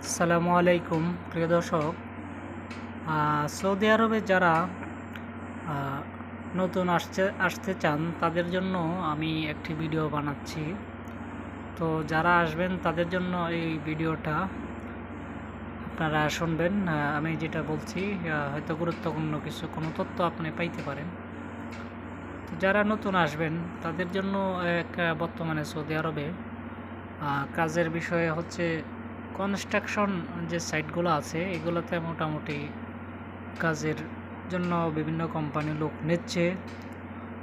আসসালামু আলাইকুম প্রিয় দর্শক। সৌদি আরবে যারা আহ, নতুন আসতে চান তাদের জন্য আমি একটি ভিডিও বানাচ্ছি। তো যারা আসবেন তাদের জন্য এই ভিডিওটা আপনারা শুনবেন। আমি যেটা বলছি হয়তো গুরুত্বপূর্ণ কোনো তথ্য আপনি পাইতে পারেন। তো যারা নতুন আসবেন তাদের জন্য বর্তমানে সৌদি আরবে কাজের বিষয়ে হচ্ছে কনস্ট্রাকশন যে সাইটগুলো আছে এগুলোতে মোটামুটি কাজের জন্য বিভিন্ন কোম্পানি লোক নিচ্ছে।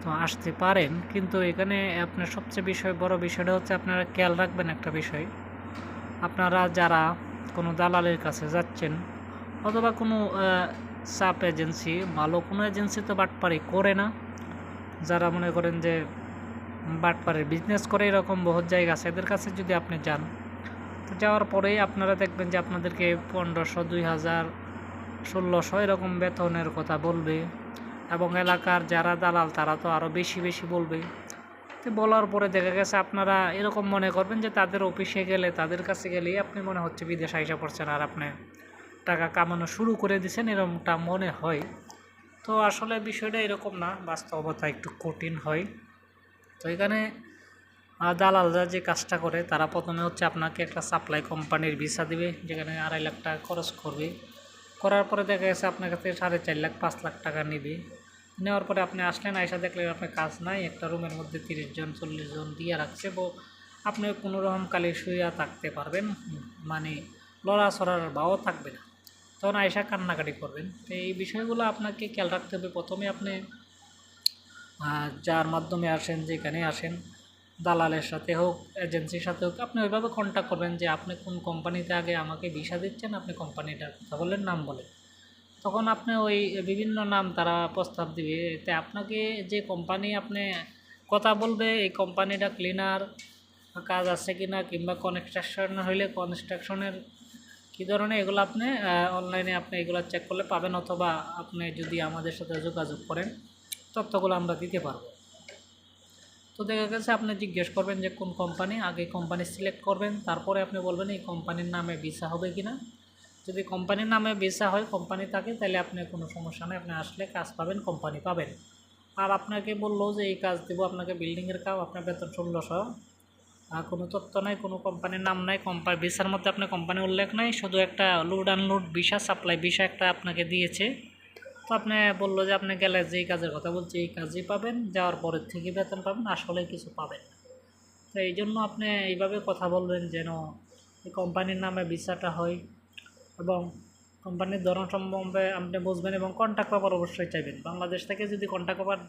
তো আসতে পারেন, কিন্তু এখানে আপনার সবচেয়ে বড় বিষয়টা হচ্ছে আপনারা খেয়াল রাখবেন একটা বিষয়। আপনারা যারা কোনো দালালের কাছে যাচ্ছেন অথবা কোনো সাব এজেন্সি, ভালো কোনো এজেন্সি তো বাটপারি করে না। যারা মনে করেন যে বাটপারের বিজনেস করে এরকম বহুত জায়গা আছে, এদের কাছে যদি আপনি যান তো যাওয়ার পরেই আপনারা দেখবেন যে আপনাদেরকে 1500, 2000, 1600 এরকম বেতনের কথা বলবে, এবং এলাকার যারা দালাল তারা তো আরও বেশি বেশি বলবে। তো বলার পরে দেখা গেছে আপনারা এরকম মনে করবেন যে তাদের অফিসে গেলে, তাদের কাছে গেলেই আপনি মনে হচ্ছে বিদেশ আইসা পড়ছেন আর আপনি টাকা কামানো শুরু করে দিয়েছেন, এরকমটা মনে হয়। তো আসলে বিষয়টা এরকম না, বাস্তবতা একটু কঠিন হয়। তো এখানে দালালরা যে কাজটা করে তারা প্রথমে হচ্ছে আপনাকে একটা সাপ্লাই কোম্পানির ভিসা দিবে, যেখানে 2.5 লাখ টাকা খরচ করবে। করার পরে দেখা গেছে আপনার কাছে 4.5 লাখ 5 লাখ টাকা নেবে। নেওয়ার পরে আপনি আসলেন, আইসা দেখলেন আপনার কাজ নাই, একটা রুমের মধ্যে 30 জন 40 জন দিয়ে রাখছে। আপনি কোনো রকম কালে শুয়ে থাকতে পারবেন, মানে লড়াছড়ার ভাও থাকবে না। তখন আইসা কান্নাকাটি করবেন। তো এই বিষয়গুলো আপনাকে খেয়াল রাখতে হবে। প্রথমে আপনি যার মাধ্যমে আসেন, যেখানে আসেন, দালালের সাথে হোক, এজেন্সির সাথে হোক, আপনি ওইভাবে কন্ট্যাক্ট করবেন যে আপনি কোন কোম্পানিতে আগে আমাকে ভিসা দিচ্ছেন, আপনি কোম্পানিটার কথা বললেন, নাম বলেন। তখন আপনি ওই বিভিন্ন নাম তারা প্রস্তাব দিবে। এতে আপনাকে যে কোম্পানি আপনি কথা বলবে, এই কোম্পানিটা ক্লিনার কাজ আছে কিনা, কিংবা কনস্ট্রাকশন হইলে কনস্ট্রাকশনের কী ধরনের, এগুলো আপনি অনলাইনে আপনি এগুলো চেক করলে পাবেন, অথবা আপনি যদি আমাদের সাথে যোগাযোগ করেন তথ্যগুলো আমরা দিতে পারবো। তো দেখা গেছে আপনি জিজ্ঞেস করবেন যে কোন কোম্পানি, আগে কোম্পানি সিলেক্ট করবেন, তারপরে আপনি বলবেন এই কোম্পানির নামে ভিসা হবে কি না। যদি কোম্পানির নামে ভিসা হয়, কোম্পানি থাকে, তাহলে আপনি কোনো সমস্যা নেই, আপনি আসলে কাজ পাবেন, কোম্পানি পাবেন। আর আপনাকে বললো যে এই কাজ দেবো আপনাকে, বিল্ডিংয়ের কাজ, আপনার বেতন 1600, কোনো তথ্য নাই, কোনো কোম্পানির নাম নাই, কোম্পানি ভিসার মধ্যে আপনার কোম্পানি উল্লেখ নাই, শুধু একটা load unload visa, supply visa একটা আপনাকে দিয়েছে। তো আপনি বললো যে আপনি গেলে যেই কাজের কথা বলছি এই কাজই পাবেন, যাওয়ার পরের থেকে বেতন পাবেন, আসলে কিছু পাবেন না। তো এই জন্য আপনি এইভাবে কথা বলবেন যেন এই কোম্পানির নামে ভিসাটা হয়, এবং কোম্পানির ধরন সম্বন্ধে আপনি বুঝবেন, এবং কন্ট্যাক্ট পেপার অবশ্যই চাইবেন। বাংলাদেশ থেকে যদি কন্ট্যাক্ট পেপার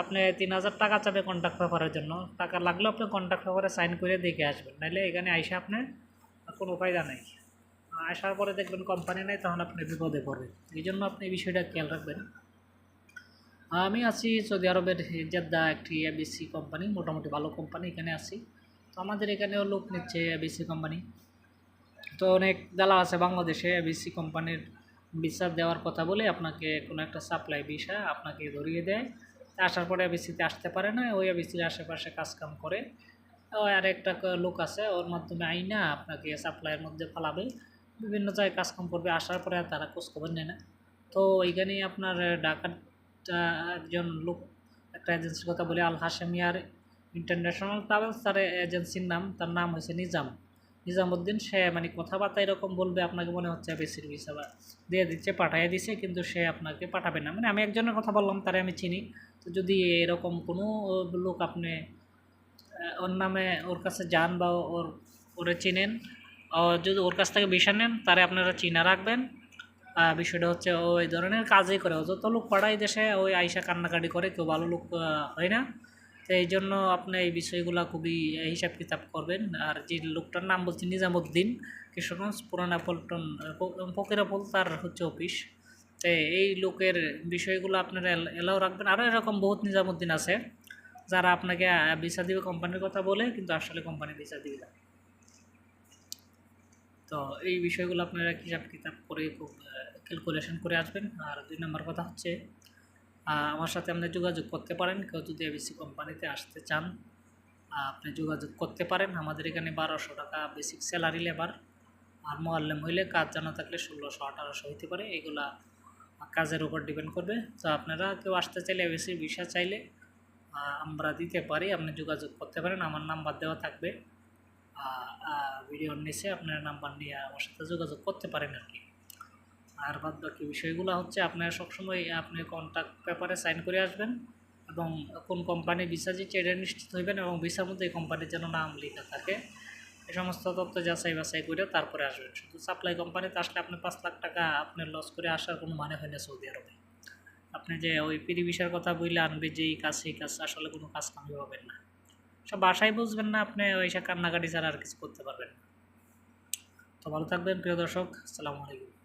আপনি 3000 টাকা চাবে কন্ট্যাক্ট পেপারের জন্য, টাকা লাগলেও আপনি কন্ট্যাক্ট পেপারে সাইন করে দেখে আসবেন, নাহলে এখানে আইসা আপনার কোনো ফায়দা নেই। আসার পরে দেখবেন কোম্পানি নেই, তখন আপনি বিপদে পড়বেন। এই জন্য আপনি এই বিষয়টা খেয়াল রাখবেন। আমি আছি সৌদি আরবের জেদ্দা, একটি এবিসি কোম্পানি, মোটামুটি ভালো কোম্পানি, এখানে আছি। তো আমাদের এখানেও লোক নিচ্ছে এবিসি কোম্পানি। তো অনেক দালাল আছে বাংলাদেশে এবিসি কোম্পানির ভিসা দেওয়ার কথা বলে আপনাকে কোনো একটা সাপ্লাই ভিসা আপনাকে ধরিয়ে দেয়। আসার পরে এবিসিতে আসতে পারে না, ওই এবিসির আশেপাশে কাজকাম করে। আর একটা লোক আছে, ওর মাধ্যমে আইনা আপনাকে সাপ্লাইয়ের মধ্যে ফালাবে, বিভিন্ন জায়গায় কাজকাম করবে। আসার পরে আর তারা খোঁজখবর নেয় না। তো এইখানেই আপনার ঢাকার একজন লোক, একটা এজেন্সির কথা বলে, আল হাশেমিয়ার ইন্টারন্যাশনাল ট্রাভেলস, তার এজেন্সির নাম, তার নাম হয়েছে নিজামুদ্দিন। সে মানে কথাবার্তা এরকম বলবে, আপনাকে মনে হচ্ছে বেশির ভিসা দিয়ে দিচ্ছে, পাঠিয়ে দিচ্ছে, কিন্তু সে আপনাকে পাঠাবে না। মানে আমি একজনের কথা বললাম, তারে আমি চিনি। তো যদি এরকম কোনো লোক আপনি ওর নামে ওর কাছে যান, বা ওরে চিনেন, যদি ওর কাছ থেকে ভিসা নেন, তারে আপনারা চিনা রাখবেন। বিষয়টা হচ্ছে ও এই ধরনের কাজই করে, যত লোক পাঠায় দেশে ওই আইসা কান্নাকাটি করে, কেউ ভালো লোক হয় না। তো এই জন্য আপনি এই বিষয়গুলো খুবই হিসাব কিতাব করবেন। আর যে লোকটার নাম বলছি নিজামুদ্দিন, কিশোরগঞ্জ পুরানা পল্টন ফকিরাপুল, তার হচ্ছে অফিস। তো এই লোকের বিষয়গুলো আপনারা এলাও রাখবেন। আরও এরকম বহুত নিজামুদ্দিন আছে যারা আপনাকে ভিসা দিবে কোম্পানির কথা বলে, কিন্তু আসলে কোম্পানি ভিসা দিবে না। তো এই বিষয়গুলো আপনারা হিসাব কিতাব করে খুব ক্যালকুলেশন করে আসবেন। আর 2 নম্বর কথা হচ্ছে, আমার সাথে আপনি যোগাযোগ করতে পারেন। কেউ যদি এবিসি কোম্পানিতে আসতে চান, আপনি যোগাযোগ করতে পারেন। আমাদের এখানে 1200 টাকা বেসিক স্যালারি লেবার, আর মোয়াল্লেম হইলে কাজ জানা থাকলে 1600-1800 হইতে পারে। এগুলা কাজের উপর ডিপেন্ড করবে। তো আপনারা কেউ আসতে চাইলে এবিসি ভিসা চাইলে আমরা দিতে পারি, আপনি যোগাযোগ করতে পারেন, আমার নাম্বার দেওয়া থাকবে ভিডিওর নিচে, আপনার নাম্বার নিয়ে আমার সাথে যোগাযোগ করতে পারেন আর কি। আর বাদ বাকি বিষয়গুলো হচ্ছে আপনারা সবসময় আপনি কন্ট্যাক্ট পেপারে সাইন করে আসবেন এবং কোন কোম্পানি ভিসা দিচ্ছে এটা নিশ্চিত হইবেন, এবং ভিসার মধ্যে এই কোম্পানির যেন নাম লেখা থাকে, এই সমস্ত তথ্য যাচাই বাছাই করে তারপরে আসবেন। শুধু সাপ্লাই কোম্পানিতে আসলে আপনি 5 লাখ টাকা আপনি লস করে আসার কোনো মানে হয় না সৌদি আরবে। আপনি যে ওই পিরি ভিসার কথা বললে আনবে যে এই কাজ সেই কাজ, আসলে কোনো কাজ কামি পাবেন না, সব বাসায় বুঝবেন না, আপনি ওই সব কান্নাকাটি ছাড়া আর কিছু করতে পারবেন না। তো ভালো থাকবেন প্রিয় দর্শক, আসসালামু আলাইকুম।